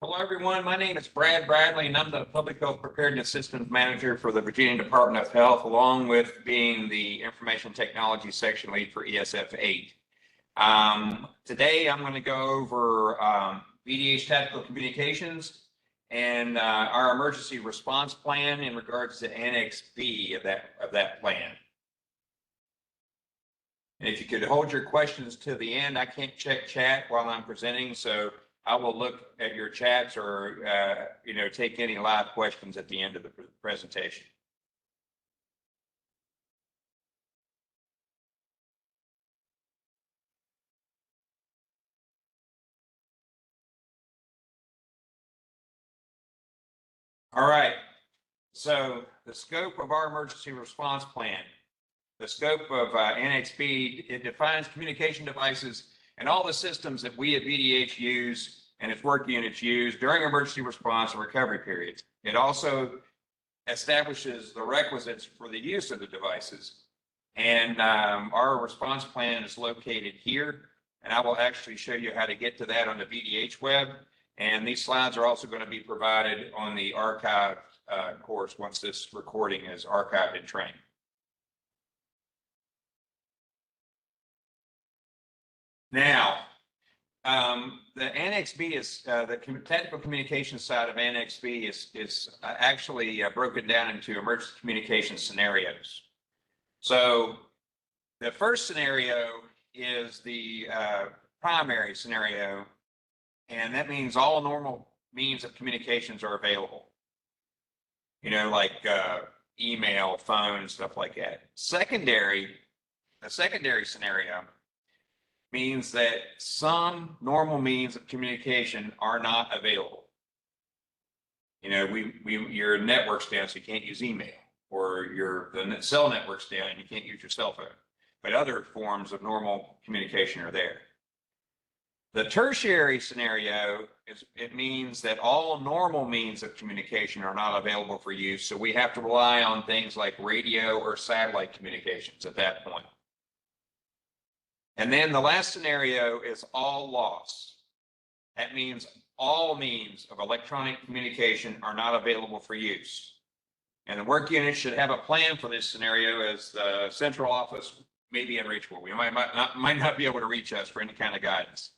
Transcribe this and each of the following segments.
Hello, everyone. My name is Brad Bradley, and I'm the Public Health Preparedness Systems Manager for the Virginia Department of Health, along with being the Information Technology Section Lead for ESF 8. Today, I'm going to go over VDH Tactical Communications and our emergency response plan in regards to Annex B of that plan. And if you could hold your questions to the end, I can't check chat while I'm presenting, so I will look at your chats or, take any live questions at the end of the presentation. All right. So the scope of our emergency response plan, the scope of Annex B, it defines communication devices and all the systems that we at VDH use and its work units use during emergency response and recovery periods. It also establishes the requisites for the use of the devices. And our response plan is located here, and I will actually show you how to get to that on the VDH web. And these slides are also going to be provided on the archive course once this recording is archived and trained. Now, the Annex B is the technical communication side of Annex B is actually broken down into emergency communication scenarios. So the first scenario is the primary scenario, and that means all normal means of communications are available. Like email, phone, stuff like that. The secondary scenario means that some normal means of communication are not available. Your network's down, so you can't use email, or the cell network's down and you can't use your cell phone. But other forms of normal communication are there. The tertiary scenario it means that all normal means of communication are not available for use, so we have to rely on things like radio or satellite communications at that point. And then the last scenario is all loss. That means all means of electronic communication are not available for use. And the work unit should have a plan for this scenario, as the central office may be unreachable. We might not be able to reach us for any kind of guidance.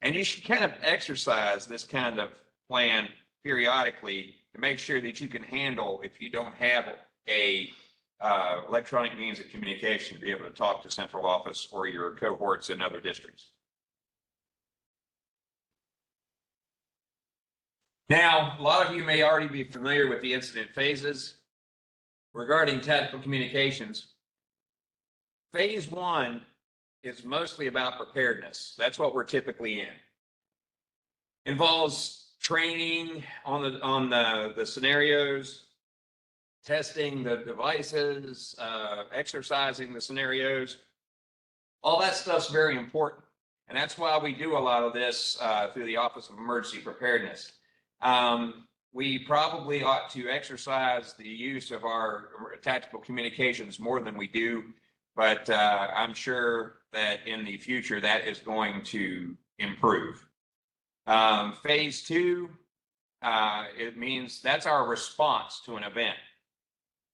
And you should kind of exercise this kind of plan periodically to make sure that you can handle if you don't have a electronic means of communication to be able to talk to central office or your cohorts in other districts. Now, a lot of you may already be familiar with the incident phases. Regarding tactical communications, phase 1 is mostly about preparedness. That's what we're typically in. Involves training on the scenarios, testing the devices, exercising the scenarios. All that stuff's very important. And that's why we do a lot of this through the Office of Emergency Preparedness. We probably ought to exercise the use of our tactical communications more than we do, but I'm sure that in the future that is going to improve. Phase 2, it means that's our response to an event.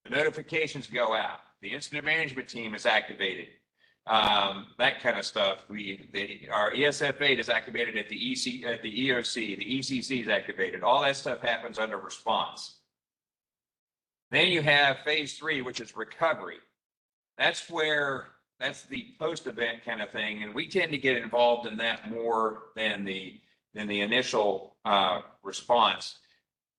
The notifications go out. The incident management team is activated. That kind of stuff. Our ESF 8 is activated at the EOC. The ECC is activated. All that stuff happens under response. Then you have phase 3, which is recovery. That's the post-event kind of thing, and we tend to get involved in that more than the initial response.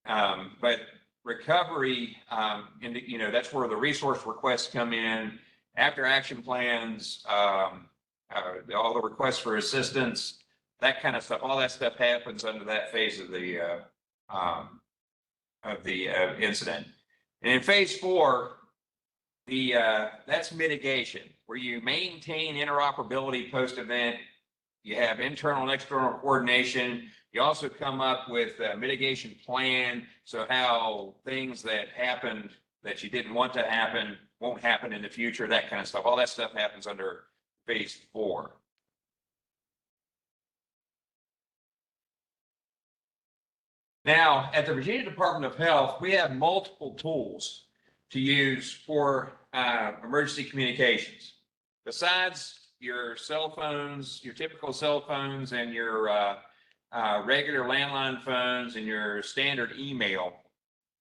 But recovery, that's where the resource requests come in, after action plans, all the requests for assistance, that kind of stuff. All that stuff happens under that phase of the incident. And in phase 4, that's mitigation, where you maintain interoperability post-event. You have internal and external coordination. You also come up with a mitigation plan, so how things that happened that you didn't want to happen won't happen in the future, that kind of stuff. All that stuff happens under phase 4. Now, at the Virginia Department of Health, we have multiple tools to use for emergency communications. Besides your cell phones, your typical cell phones, and your regular landline phones and your standard email,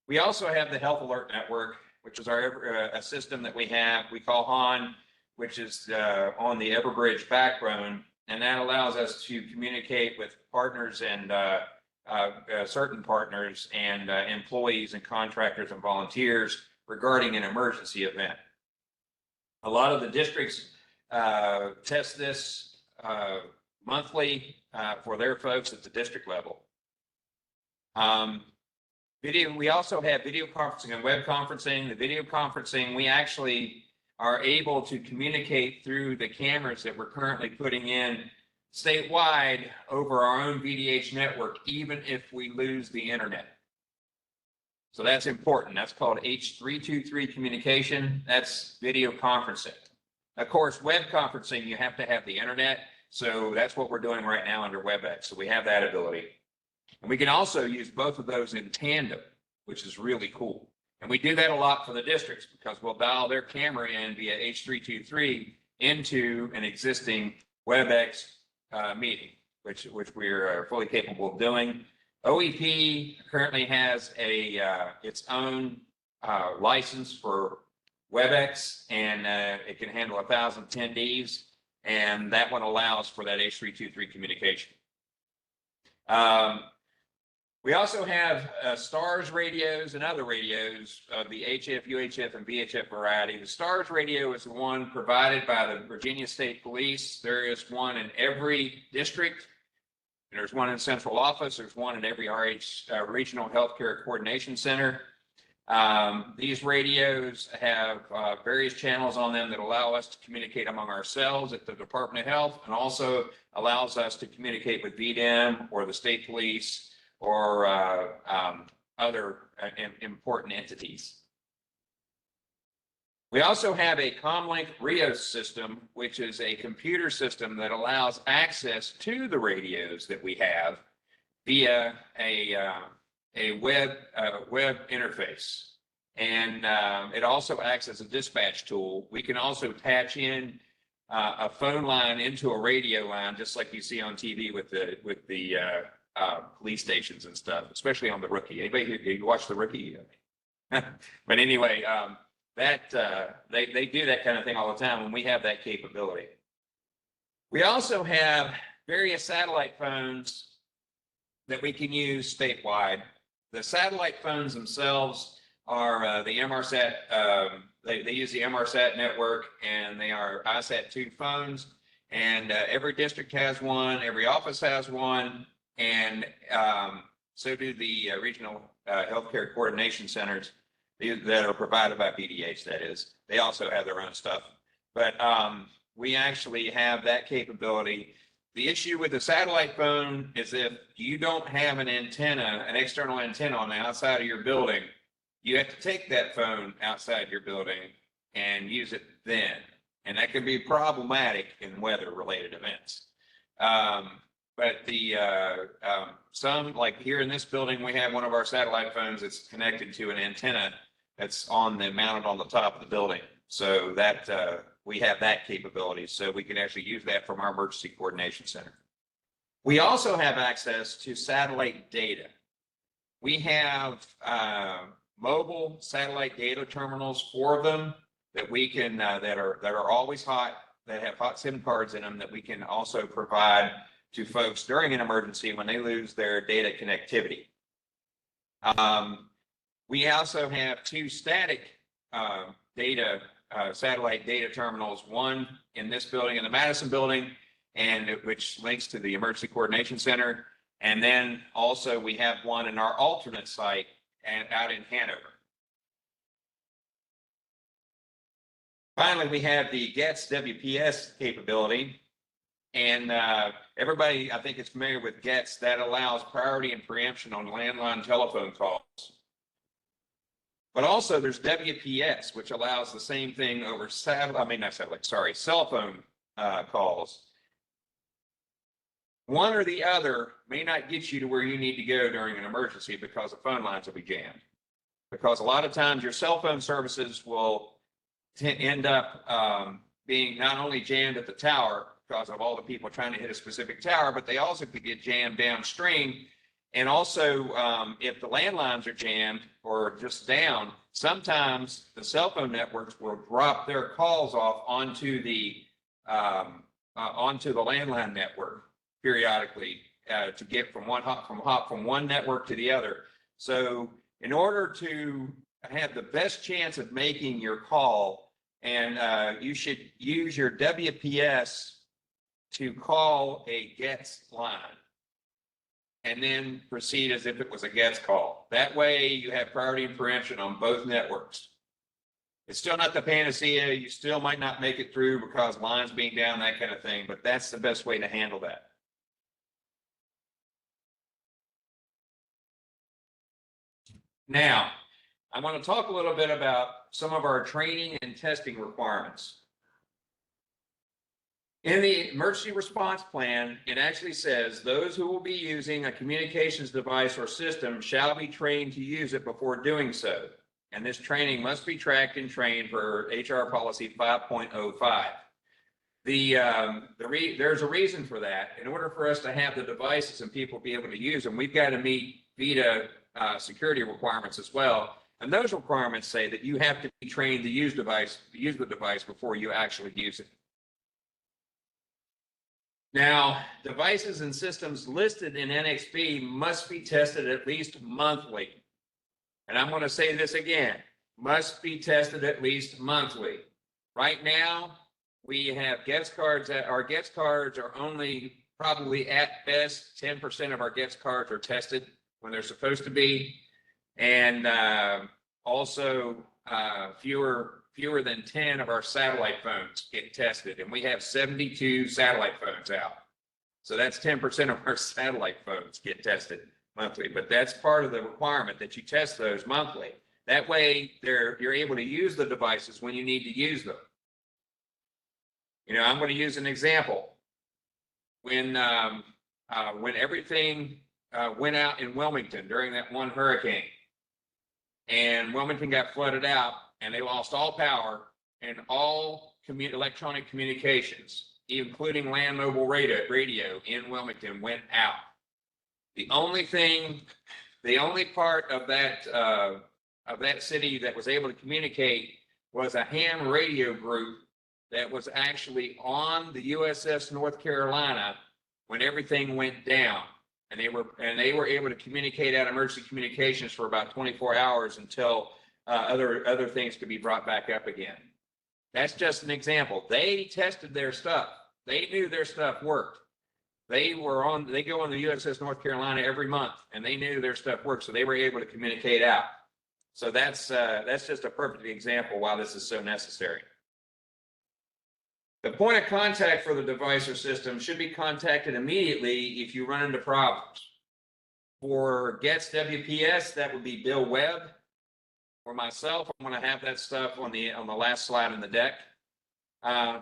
we also have the Health Alert Network, which is our a system that we have. We call HON, which is on the Everbridge backbone, and that allows us to communicate with partners and certain partners and employees and contractors and volunteers regarding an emergency event. A lot of the districts test this monthly for their folks at the district level. We also have video conferencing and web conferencing. The video conferencing, we actually are able to communicate through the cameras that we're currently putting in statewide over our own VDH network, even if we lose the internet. So that's important. That's called H323 communication. That's video conferencing. Of course, web conferencing, you have to have the internet. So that's what we're doing right now under WebEx. So we have that ability. And we can also use both of those in tandem, which is really cool. And we do that a lot for the districts because we'll dial their camera in via H323 into an existing WebEx meeting, which we're fully capable of doing. OEP currently has its own license for WebEx, and it can handle 1,000 attendees, and that one allows for that H323 communication. We also have STARS radios and other radios of the HF, UHF, and VHF variety. The STARS radio is the one provided by the Virginia State Police. There is one in every district. There's one in central office. There's one in every RH regional healthcare coordination center. These radios have various channels on them that allow us to communicate among ourselves at the Department of Health, and also allows us to communicate with VDM or the state police or other important entities. We also have a Comlink Rios system, which is a computer system that allows access to the radios that we have via a web interface. And it also acts as a dispatch tool. We can also attach in a phone line into a radio line, just like you see on TV with the police stations and stuff, especially on the Rookie. Anybody you watch the Rookie? But anyway, they do that kind of thing all the time, and we have that capability. We also have various satellite phones that we can use statewide. The satellite phones themselves are the MRSAT. They use the MRSAT network, and they are ISAT-2 phones. And every district has one. Every office has one. And so do the regional healthcare coordination centers that are provided by VDH, that is. They also have their own stuff. But we actually have that capability. The issue with the satellite phone is if you don't have an antenna, an external antenna on the outside of your building, you have to take that phone outside your building and use it then. And that can be problematic in weather-related events. But some, like here in this building, we have one of our satellite phones that's connected to an antenna that's mounted on the top of the building. So that we have that capability. So we can actually use that from our emergency coordination center. We also have access to satellite data. We have mobile satellite data terminals, 4 of them, that we can that are always hot, that have hot SIM cards in them, that we can also provide to folks during an emergency when they lose their data connectivity. We also have 2 static satellite data terminals, one in this building, in the Madison building, and which links to the Emergency Coordination Center. And then also we have one in our alternate site and out in Hanover. Finally, we have the GETS WPS capability. And everybody, I think, is familiar with GETS. That allows priority and preemption on landline telephone calls. But also there's WPS, which allows the same thing over cell phone calls. One or the other may not get you to where you need to go during an emergency because the phone lines will be jammed. Because a lot of times your cell phone services will end up being not only jammed at the tower because of all the people trying to hit a specific tower, but they also could get jammed downstream. And also, if the landlines are jammed or just down, sometimes the cell phone networks will drop their calls off onto the landline network periodically to get from one network to the other. So in order to have the best chance of making your call, and you should use your WPS to call a GETS line and then proceed as if it was a GETS call. That way you have priority and preemption on both networks. It's still not the panacea. You still might not make it through because lines being down, that kind of thing, but that's the best way to handle that. Now, I want to talk a little bit about some of our training and testing requirements. In the emergency response plan, it actually says those who will be using a communications device or system shall be trained to use it before doing so. And this training must be tracked and trained for HR policy 5.05. There's a reason for that. In order for us to have the devices and people be able to use them, we've got to meet VDA security requirements as well. And those requirements say that you have to be trained to use the device before you actually use it. Now, devices and systems listed in NXP must be tested at least monthly. And I'm going to say this again, must be tested at least monthly. Right now, we have GETS cards. Our GETS cards are only probably at best 10% of our GETS cards are tested when they're supposed to be. And also fewer than 10 of our satellite phones get tested, and we have 72 satellite phones out. So that's 10% of our satellite phones get tested monthly, but that's part of the requirement that you test those monthly. That way you're able to use the devices when you need to use them. You know, I'm going to use an example. When everything went out in Wilmington during that one hurricane, and Wilmington got flooded out, and they lost all power and all electronic communications, including land mobile radio in Wilmington, went out. The only part of that city that was able to communicate was a ham radio group that was actually on the USS North Carolina when everything went down. And they were able to communicate out emergency communications for about 24 hours until other things could be brought back up again. That's just an example. They tested their stuff. They knew their stuff worked. They go on the USS North Carolina every month, and they knew their stuff worked, so they were able to communicate out. So that's just a perfect example why this is so necessary. The point of contact for the device or system should be contacted immediately if you run into problems. For GETS WPS, that would be Bill Webb. For myself, I'm going to have that stuff on the last slide in the deck.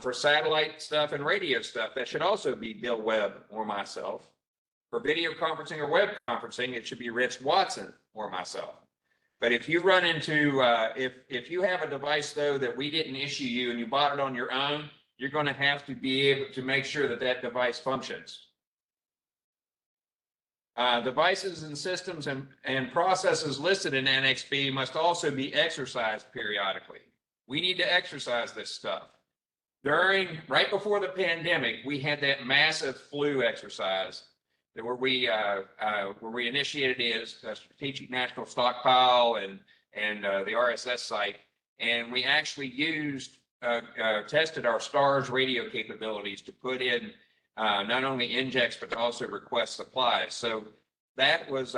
For satellite stuff and radio stuff, that should also be Bill Webb or myself. For video conferencing or web conferencing, it should be Rich Watson or myself. But if you run into, if you have a device though that we didn't issue you and you bought it on your own, you're going to have to be able to make sure that that device functions. Devices and systems and processes listed in NXP must also be exercised periodically. We need to exercise this stuff. Right before the pandemic, we had that massive flu exercise where we initiated a strategic national stockpile and the RSS site, and we actually tested our STARS radio capabilities to put in not only injects but also request supplies. So that was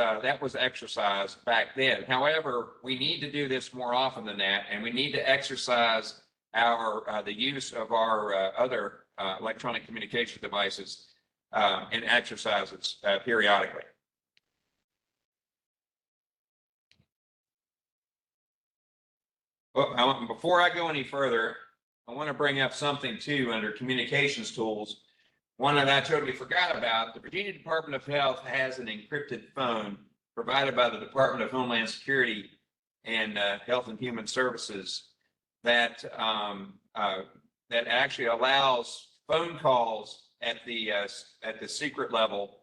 exercised back then. However, we need to do this more often than that, and we need to exercise the use of our other electronic communication devices and exercises periodically. Well, before I go any further, I want to bring up something too under communications tools. one that I totally forgot about, the Virginia Department of Health has an encrypted phone provided by the Department of Homeland Security and Health and Human Services that that actually allows phone calls at the secret level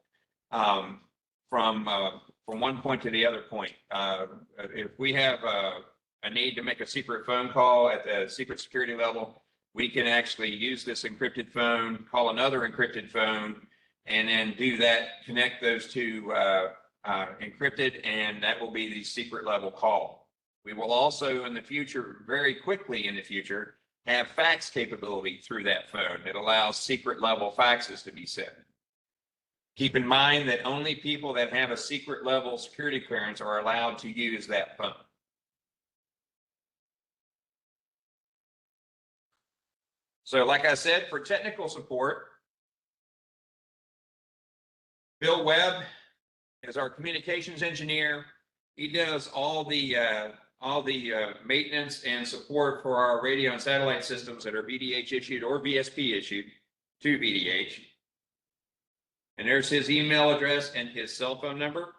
from one point to the other point. If we have a need to make a secret phone call at the secret security level, we can actually use this encrypted phone, call another encrypted phone, and then do that, connect those two encrypted, and that will be the secret level call. We will also in the future, very quickly in the future, have fax capability through that phone. It allows secret level faxes to be sent. Keep in mind that only people that have a secret level security clearance are allowed to use that phone. So like I said, for technical support, Bill Webb is our communications engineer. He does all the maintenance and support for our radio and satellite systems that are VDH issued or VSP issued to VDH. And there's his email address and his cell phone number.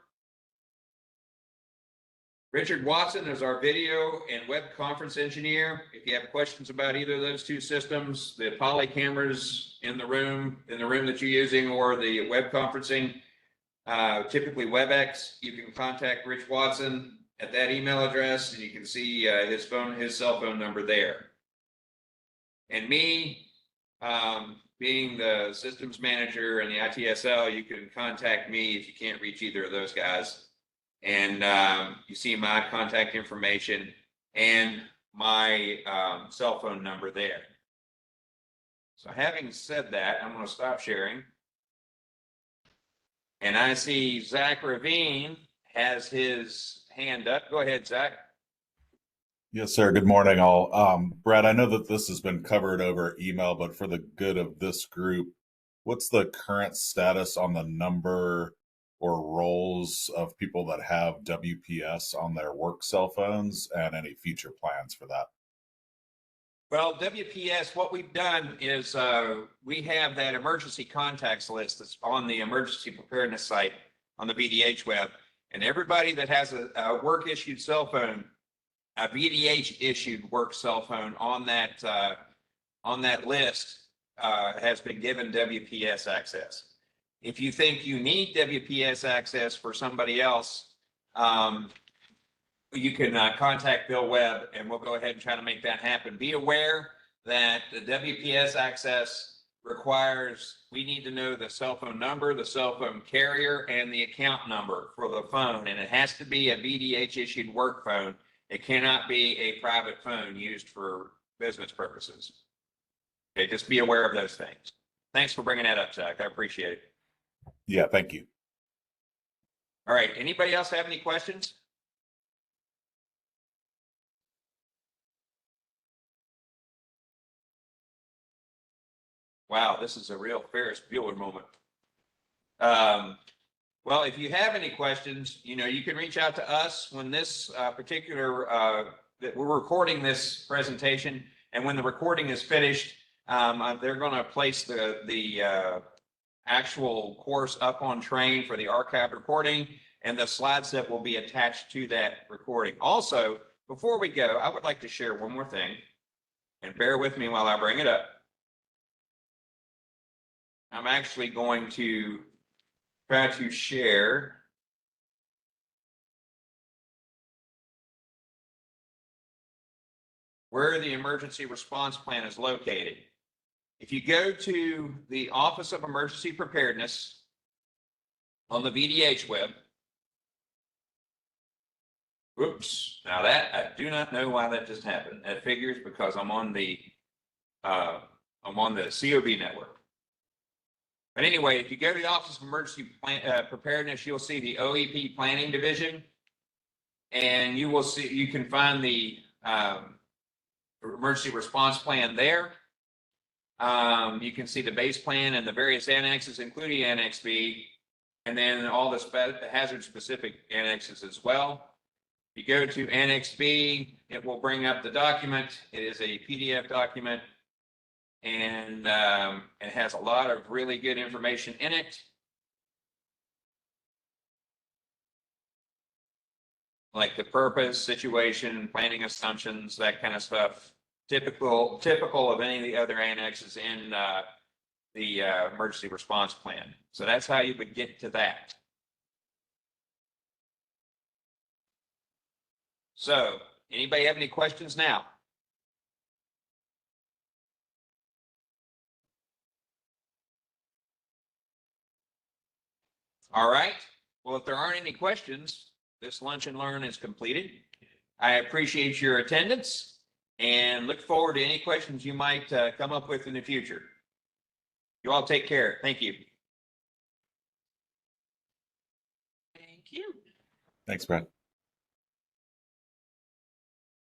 Richard Watson is our video and web conference engineer. If you have questions about either of those two systems, the poly cameras in the room that you're using, or the web conferencing, typically WebEx, you can contact Rich Watson at that email address, and you can see his cell phone number there. And me, being the systems manager and the ITSL, you can contact me if you can't reach either of those guys. And you see my contact information and my cell phone number there. So having said that, I'm going to stop sharing. And I see Zach Ravine has his hand up. Go ahead, Zach. Yes, sir. Good morning, all. Brad, I know that this has been covered over email, but for the good of this group, what's the current status on the number or roles of people that have WPS on their work cell phones, and any future plans for that? Well, WPS, what we've done is we have that emergency contacts list that's on the emergency preparedness site on the VDH web. And everybody that has a work issued cell phone, a VDH issued work cell phone on that list has been given WPS access. If you think you need WPS access for somebody else, you can contact Bill Webb, and we'll go ahead and try to make that happen. Be aware that the WPS access requires, we need to know the cell phone number, the cell phone carrier, and the account number for the phone. And it has to be a VDH issued work phone. It cannot be a private phone used for business purposes. Okay, just be aware of those things. Thanks for bringing that up, Zach. I appreciate it. Yeah, thank you. All right, anybody else have any questions? Wow, this is a real Ferris Bueller moment. Well, if you have any questions, you can reach out to us when this that we're recording this presentation, and when the recording is finished, they're going to place the actual course up on Train for the archive recording, and the slides that will be attached to that recording. Also, before we go, I would like to share one more thing, and bear with me while I bring it up. I'm actually going to try to share where the emergency response plan is located. If you go to the Office of Emergency Preparedness on the VDH web, oops, now that I do not know why that just happened. That figures because I'm on the COB network. But anyway, if you go to the Office of Emergency Preparedness, you'll see the OEP Planning Division, and you can find the emergency response plan there. You can see the base plan and the various annexes, including Annex B, and then all the hazard-specific annexes as well. If you go to Annex B, it will bring up the document. It is a PDF document. and it has a lot of really good information in it. Like the purpose, situation, planning assumptions, that kind of stuff. Typical of any of the other annexes in the emergency response plan. So that's how you would get to that. So, anybody have any questions now? All right. Well, if there aren't any questions, this lunch and learn is completed. I appreciate your attendance and look forward to any questions you might come up with in the future. You all take care. Thank you. Thank you. Thanks, Brad.